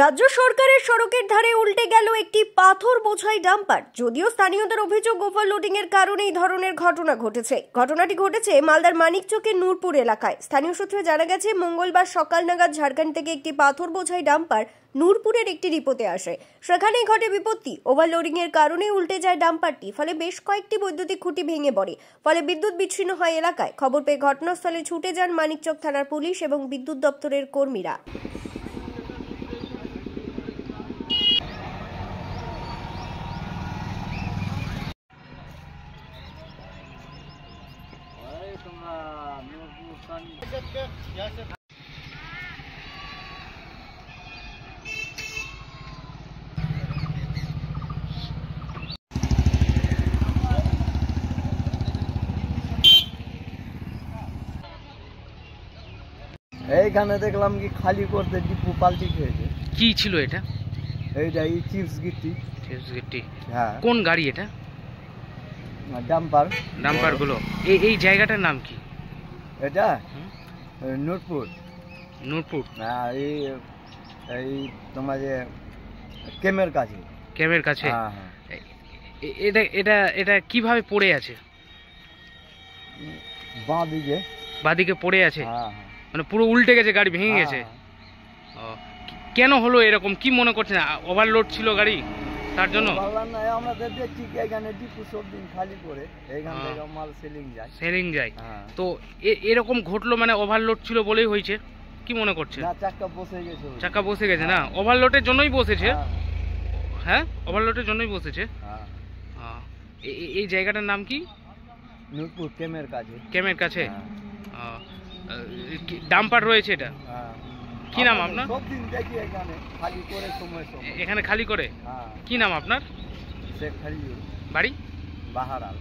রাজ্য সরকারের সড়কের ধারে উল্টে গেল একটি পাথর বোঝাই ডাম্পার। যদিও স্থানীয়দের অভিযোগ ওভারলোডিং এর কারণে এই ধরনের ঘটনা ঘটেছে। ঘটনাটি ঘটেছে মালদার মানিকচকের নূরপুর এলাকায়। স্থানীয় সূত্রে জানা গেছে, মঙ্গলবার সকাল নাগাদ ঝাড়খণ্ড থেকে একটি পাথর বোঝাই ডাম্পার নূরপুরের একটি ডিপোতে আসে। সেখানেই ঘটে বিপত্তি। ওভারলোডিং এর কারণে উল্টে যায় ডাম্পারটি, ফলে বেশ কয়েকটি বৈদ্যুতিক খুঁটি ভেঙে পড়ে। ফলে বিদ্যুৎ বিচ্ছিন্ন হয় এলাকায়। খবর পেয়ে ঘটনাস্থলে ছুটে যান মানিকচক থানার পুলিশ এবং বিদ্যুৎ দপ্তরের কর্মীরা। এইখানে দেখলাম কি খালি করতে ডিপো পাল্টি খেয়েছে। কি ছিল এটা? এইটা এই চিপস গিট্টি। চিপস গিট্টি? হ্যাঁ। কোন গাড়ি এটা? ডাম্পার। ডাম্পার গুলো। এই জায়গাটার নাম কি? এটা নূরপুর। নূরপুর? হ্যাঁ, এই তোমার যে ক্যামের কাছে। ক্যামের কাছে? হ্যাঁ হ্যাঁ। এটা এটা এটা কিভাবে পড়ে আছে? বাঁদিকে পড়ে আছে? হ্যাঁ। মানে পুরো উল্টে গেছে, গাড়ি ভেঙে গেছে? কেন হলো এরকম? কি মনে করছেন, ওভারলোড ছিল গাড়ি তার জন্য? আমরা দেখছি এখানে ডিপো সব দিন খালি করে এইখান থেকে মাল সেলিং যায়। তো এরকম ঘটলো মানে ওভারলোড ছিল বলেই হয়েছে, কি মনে করছেন? না, চাক্কা বসে গেছে না? ওভারলোডের জন্যই বসেছে? হ্যাঁ, ওভারলোডের জন্যই বসেছে। এই জায়গাটার নাম কি? নূরপুর ক্যামের কাছে। ডাম্পার রয়েছে এটা? কি নাম আপনার? সবদিন দেখি এখানে খালি করে সময় এখানে খালি করে? কি নাম আপনার? শেখ খালিল। বাড়ি? বাহারাল।